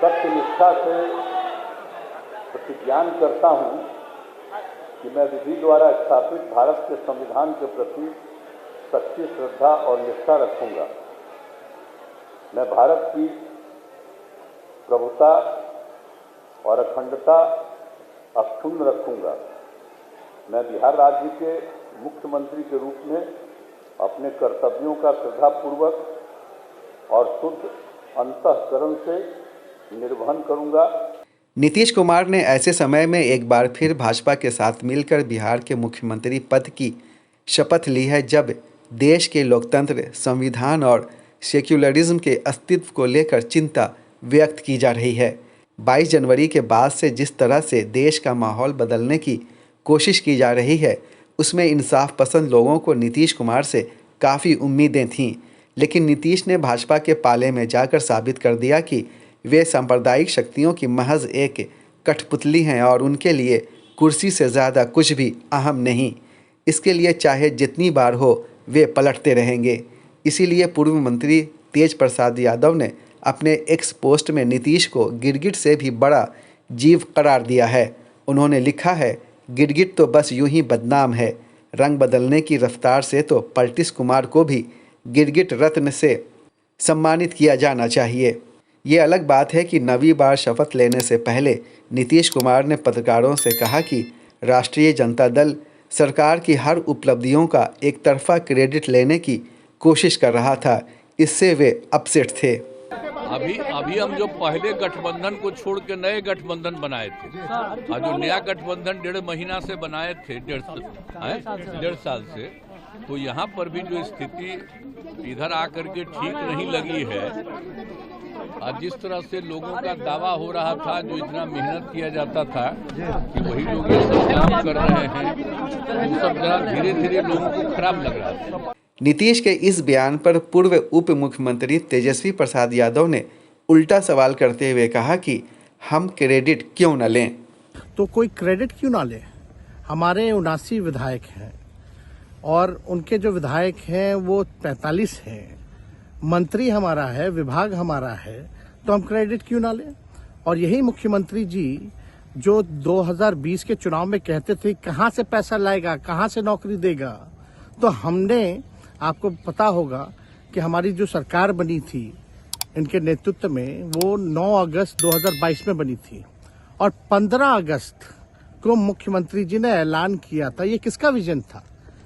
सत्यनिष्ठा से प्रतिज्ञान करता हूं कि मैं विधि द्वारा स्थापित भारत के संविधान के प्रति सच्ची श्रद्धा और निष्ठा रखूंगा। मैं भारत की प्रभुता और अखंडता अक्षुण्ण रखूंगा। मैं बिहार राज्य के मुख्यमंत्री के रूप में अपने कर्तव्यों का श्रद्धापूर्वक और शुद्ध अंतःकरण से निर्वहन करूंगा। नीतीश कुमार ने ऐसे समय में एक बार फिर भाजपा के साथ मिलकर बिहार के मुख्यमंत्री पद की शपथ ली है, जब देश के लोकतंत्र, संविधान और सेक्युलरिज्म के अस्तित्व को लेकर चिंता व्यक्त की जा रही है। 22 जनवरी के बाद से जिस तरह से देश का माहौल बदलने की कोशिश की जा रही है, उसमें इंसाफ पसंद लोगों को नीतीश कुमार से काफ़ी उम्मीदें थीं, लेकिन नीतीश ने भाजपा के पाले में जाकर साबित कर दिया कि वे सांप्रदायिक शक्तियों की महज एक कठपुतली हैं और उनके लिए कुर्सी से ज़्यादा कुछ भी अहम नहीं। इसके लिए चाहे जितनी बार हो वे पलटते रहेंगे। इसीलिए पूर्व मंत्री तेज प्रसाद यादव ने अपने एक्स पोस्ट में नीतीश को गिरगिट से भी बड़ा जीव करार दिया है। उन्होंने लिखा है, गिरगिट तो बस यूं ही बदनाम है, रंग बदलने की रफ्तार से तो पलटिस कुमार को भी गिरगिट रत्न से सम्मानित किया जाना चाहिए। ये अलग बात है कि 9वीं बार शपथ लेने से पहले नीतीश कुमार ने पत्रकारों से कहा कि राष्ट्रीय जनता दल सरकार की हर उपलब्धियों का एक तरफा क्रेडिट लेने की कोशिश कर रहा था। इससे वे अपसेट थे। अभी हम जो पहले गठबंधन को छोड़ के नए गठबंधन बनाए थे, और जो नया गठबंधन 1.5 महीना से बनाए थे, 1.5 साल से, तो यहाँ पर भी जो स्थिति इधर आकर के ठीक नहीं लगी है। और जिस तरह से लोगों का दावा हो रहा था, जो इतना मेहनत किया जाता था कि वही लोग ये सब काम कर रहे हैं, तो सब जरा धीरे धीरे लोगों को खराब लग रहा था। नीतीश के इस बयान पर पूर्व उप मुख्यमंत्री तेजस्वी प्रसाद यादव ने उल्टा सवाल करते हुए कहा कि हम क्रेडिट क्यों न लें। तो कोई क्रेडिट क्यों ना ले? हमारे 79 विधायक हैं और उनके जो विधायक हैं वो 45 हैं, मंत्री हमारा है, विभाग हमारा है, तो हम क्रेडिट क्यों ना लें? और यही मुख्यमंत्री जी जो 2020 के चुनाव में कहते थे कहाँ से पैसा लाएगा, कहाँ से नौकरी देगा, तो हमने, आपको पता होगा कि हमारी जो सरकार बनी थी इनके नेतृत्व में, वो 9 अगस्त 2022 में बनी थी और 15 अगस्त को मुख्यमंत्री जी ने ऐलान किया था। ये किसका विजन था,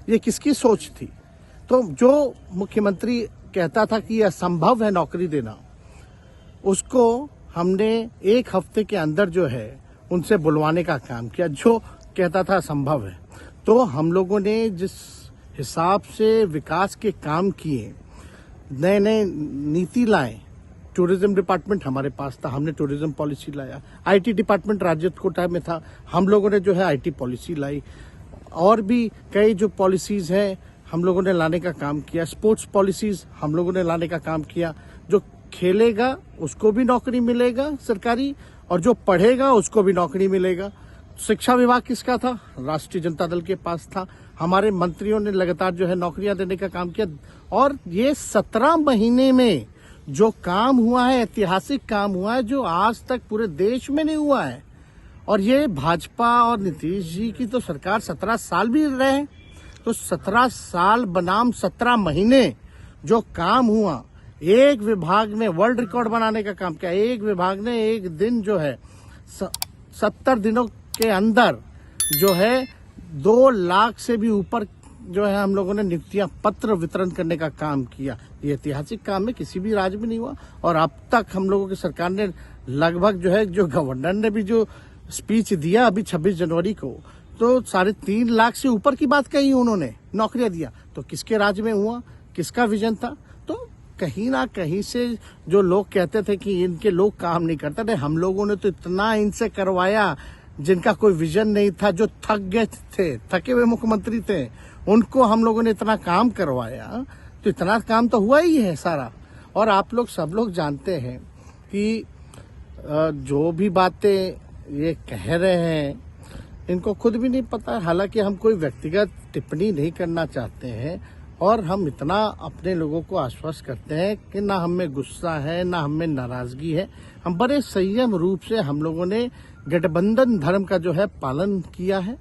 ये किसकी सोच थी? तो जो मुख्यमंत्री कहता था कि यह असंभव है नौकरी देना, उसको हमने 1 हफ्ते के अंदर जो है उनसे बुलवाने का काम किया, जो कहता था असंभव है। तो हम लोगों ने जिस हिसाब से विकास के काम किए, नए नए नीति लाए, टूरिज्म डिपार्टमेंट हमारे पास था, हमने टूरिज्म पॉलिसी लाया। आईटी डिपार्टमेंट राज्य कोटा में था, हम लोगों ने जो है आईटी पॉलिसी लाई। और भी कई जो पॉलिसीज हैं हम लोगों ने लाने का काम किया। स्पोर्ट्स पॉलिसीज हम लोगों ने लाने का काम किया। जो खेलेगा उसको भी नौकरी मिलेगा सरकारी, और जो पढ़ेगा उसको भी नौकरी मिलेगा। शिक्षा विभाग किसका था? राष्ट्रीय जनता दल के पास था। हमारे मंत्रियों ने लगातार जो है नौकरियां देने का काम किया। और ये 17 महीने में जो काम हुआ है, ऐतिहासिक काम हुआ है, जो आज तक पूरे देश में नहीं हुआ है। और ये भाजपा और नीतीश जी की तो सरकार 17 साल भी रहे, तो 17 साल बनाम 17 महीने जो काम हुआ, एक विभाग ने वर्ल्ड रिकॉर्ड बनाने का काम किया। एक विभाग ने एक दिन जो है 70 दिनों के अंदर जो है 2 लाख से भी ऊपर जो है हम लोगों ने नियुक्तियां पत्र वितरण करने का काम किया। ये ऐतिहासिक काम है, किसी भी राज्य में नहीं हुआ। और अब तक हम लोगों की सरकार ने लगभग जो है, जो गवर्नर ने भी जो स्पीच दिया अभी 26 जनवरी को, तो 3.5 लाख से ऊपर की बात कही उन्होंने, नौकरियां दिया। तो किसके राज्य में हुआ, किसका विजन था? तो कहीं ना कहीं से जो लोग कहते थे कि इनके लोग काम नहीं करते थे, हम लोगों ने तो इतना इनसे करवाया जिनका कोई विजन नहीं था, जो थक गए थे, थके हुए मुख्यमंत्री थे, उनको हम लोगों ने इतना काम करवाया। तो इतना काम तो हुआ ही है सारा। और आप लोग सब लोग जानते हैं कि जो भी बातें ये कह रहे हैं इनको खुद भी नहीं पता। हालांकि हम कोई व्यक्तिगत टिप्पणी नहीं करना चाहते हैं और हम इतना अपने लोगों को आश्वस्त करते हैं कि ना हमें गुस्सा है, ना हमें नाराजगी है। हम बड़े संयम रूप से हम लोगों ने गठबंधन धर्म का जो है पालन किया है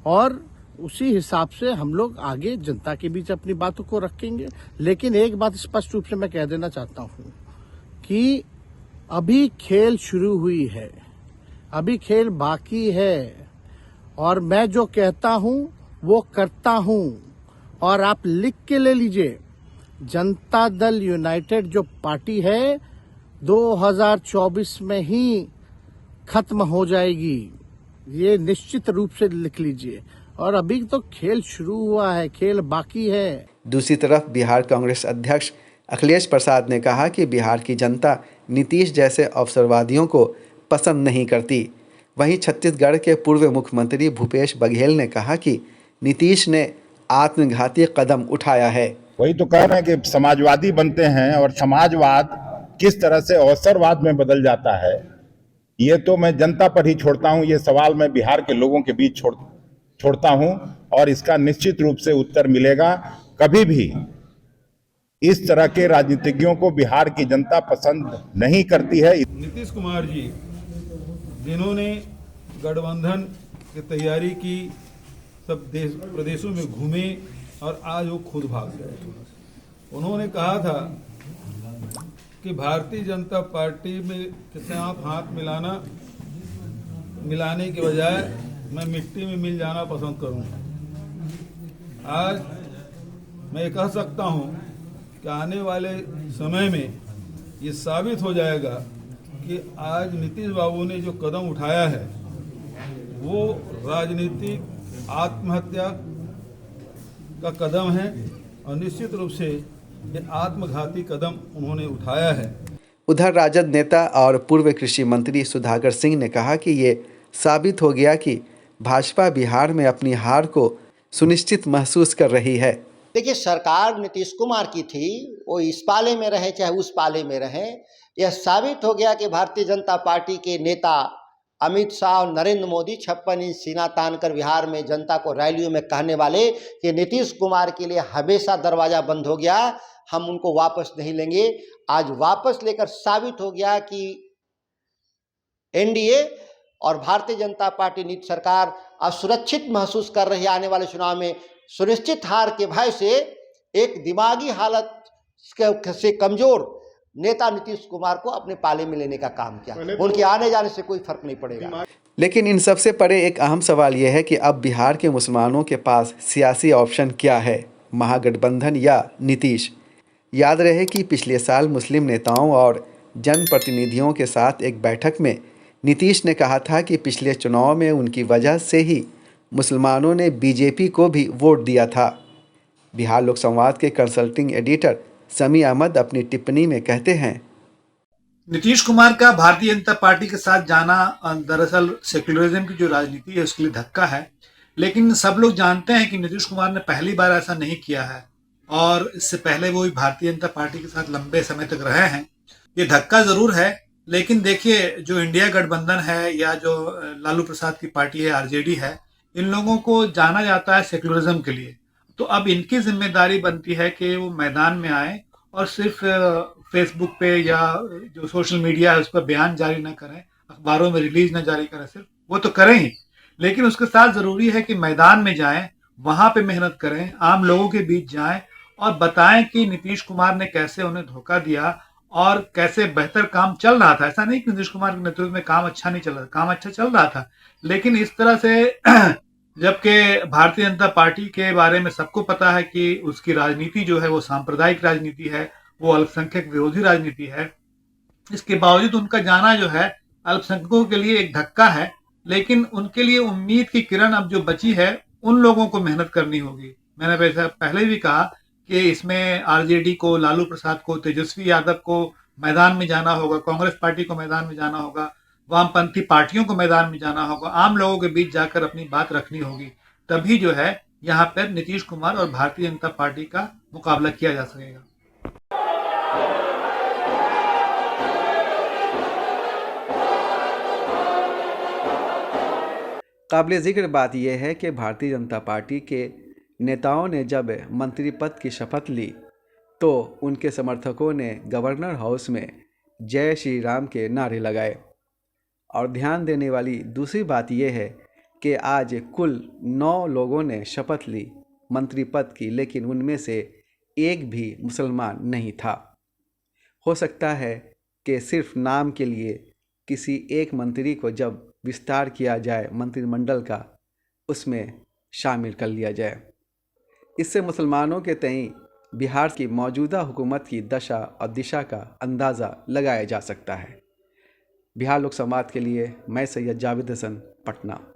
और उसी हिसाब से हम लोग आगे जनता के बीच अपनी बातों को रखेंगे। लेकिन एक बात स्पष्ट रूप से मैं कह देना चाहता हूं कि अभी खेल शुरू हुई है, अभी खेल बाकी है और मैं जो कहता हूं वो करता हूं। और आप लिख के ले लीजिए, जनता दल यूनाइटेड जो पार्टी है 2024 में ही खत्म हो जाएगी, ये निश्चित रूप से लिख लीजिए। और अभी तो खेल शुरू हुआ है, खेल बाकी है। दूसरी तरफ बिहार कांग्रेस अध्यक्ष अखिलेश प्रसाद ने कहा कि बिहार की जनता नीतीश जैसे अवसरवादियों को पसंद नहीं करती। वहीं छत्तीसगढ़ के पूर्व मुख्यमंत्री भूपेश बघेल ने कहा कि नीतीश ने आत्मघाती कदम उठाया है। वही तो कह रहे हैं कि समाजवादी बनते हैं और समाजवाद किस तरह से अवसरवाद में बदल जाता है, ये तो मैं जनता पर ही छोड़ता हूं। ये सवाल मैं बिहार के लोगों के बीच छोड़ता हूं और इसका निश्चित रूप से उत्तर मिलेगा। कभी भी इस तरह के राजनीतिज्ञों को बिहार की जनता पसंद नहीं करती है। नीतीश कुमार जी जिन्होंने गठबंधन की तैयारी की, सब प्रदेशों में घूमे और आज वो खुद भाग गए। उन्होंने कहा था कि भारतीय जनता पार्टी में किसी आप हाथ मिलाने के बजाय मैं मिट्टी में मिल जाना पसंद करूंगा। आज मैं कह सकता हूं कि आने वाले समय में ये साबित हो जाएगा कि आज नीतीश बाबू ने जो कदम उठाया है वो राजनीतिक आत्महत्या का कदम है और निश्चित रूप से ये आत्मघाती कदम उन्होंने उठाया है। उधर राजद नेता और पूर्व कृषि मंत्री सुधाकर सिंह ने कहा कि ये साबित हो गया कि भाजपा बिहार में अपनी हार को सुनिश्चित महसूस कर रही है। देखिए, सरकार नीतीश कुमार की थी, वो इस पाले में रहे चाहे उस पाले में रहे, यह साबित हो गया कि भारतीय जनता पार्टी के नेता अमित शाह और नरेंद्र मोदी 56 इंच सीना तान कर बिहार में जनता को रैलियों में कहने वाले कि नीतीश कुमार के लिए हमेशा दरवाजा बंद हो गया, हम उनको वापस नहीं लेंगे। आज वापस लेकर साबित हो गया कि एनडीए और भारतीय जनता पार्टी नीति सरकार असुरक्षित महसूस कर रही है। आने वाले चुनाव में सुनिश्चित हार के भय से एक दिमागी हालत से कमजोर नेता नीतीश कुमार को अपने पाले में लेने का काम किया। उनके आने जाने से कोई फर्क नहीं पड़ेगा। लेकिन इन सबसे परे एक अहम सवाल यह है कि अब बिहार के मुसलमानों के पास सियासी ऑप्शन क्या है, महागठबंधन या नीतीश। याद रहे कि पिछले साल मुस्लिम नेताओं और जनप्रतिनिधियों के साथ एक बैठक में नीतीश ने कहा था कि पिछले चुनाव में उनकी वजह से ही मुसलमानों ने बीजेपी को भी वोट दिया था। बिहार लोक संवाद के कंसल्टिंग एडिटर समी अहमद अपनी टिप्पणी में कहते हैं, नीतीश कुमार का भारतीय जनता पार्टी के साथ जाना दरअसल सेक्युलरिज्म की जो राजनीति है उसके लिए धक्का है। लेकिन सब लोग जानते हैं कि नीतीश कुमार ने पहली बार ऐसा नहीं किया है और इससे पहले वो भारतीय जनता पार्टी के साथ लंबे समय तक रहे हैं। ये धक्का जरूर है, लेकिन देखिए जो इंडिया गठबंधन है या जो लालू प्रसाद की पार्टी है, आरजेडी है, इन लोगों को जाना जाता है सेक्युलरिज्म के लिए। तो अब इनकी जिम्मेदारी बनती है कि वो मैदान में आए और सिर्फ फेसबुक पे या जो सोशल मीडिया है उस पर बयान जारी ना करें, अखबारों में रिलीज ना जारी करें, सिर्फ वो तो करें ही, लेकिन उसके साथ जरूरी है कि मैदान में जाएं, वहां पे मेहनत करें, आम लोगों के बीच जाएं और बताएं कि नीतीश कुमार ने कैसे उन्हें धोखा दिया और कैसे बेहतर काम चल रहा था। ऐसा नहीं कि नीतीश कुमार के नेतृत्व में काम अच्छा नहीं चल रहा, काम अच्छा चल रहा था, लेकिन इस तरह से जबकि भारतीय जनता पार्टी के बारे में सबको पता है कि उसकी राजनीति जो है वो सांप्रदायिक राजनीति है, वो अल्पसंख्यक विरोधी राजनीति है, इसके बावजूद उनका जाना जो है अल्पसंख्यकों के लिए एक धक्का है। लेकिन उनके लिए उम्मीद की किरण अब जो बची है, उन लोगों को मेहनत करनी होगी। मैंने पहले भी कहा कि इसमें आरजेडी को, लालू प्रसाद को, तेजस्वी यादव को मैदान में जाना होगा, कांग्रेस पार्टी को मैदान में जाना होगा, वामपंथी पार्टियों को मैदान में जाना होगा, आम लोगों के बीच जाकर अपनी बात रखनी होगी। तभी जो है यहाँ पर नीतीश कुमार और भारतीय जनता पार्टी का मुकाबला किया जा सकेगा। काबिल जिक्र बात यह है कि भारतीय जनता पार्टी के नेताओं ने जब मंत्री पद की शपथ ली तो उनके समर्थकों ने गवर्नर हाउस में जय श्री राम के नारे लगाए। और ध्यान देने वाली दूसरी बात यह है कि आज कुल 9 लोगों ने शपथ ली मंत्री पद की, लेकिन उनमें से एक भी मुसलमान नहीं था। हो सकता है कि सिर्फ नाम के लिए किसी एक मंत्री को जब विस्तार किया जाए मंत्रिमंडल का, उसमें शामिल कर लिया जाए। इससे मुसलमानों के तई बिहार की मौजूदा हुकूमत की दशा और दिशा का अंदाज़ा लगाया जा सकता है। बिहार लोक संवाद के लिए मैं सैयद जावेद हसन, पटना।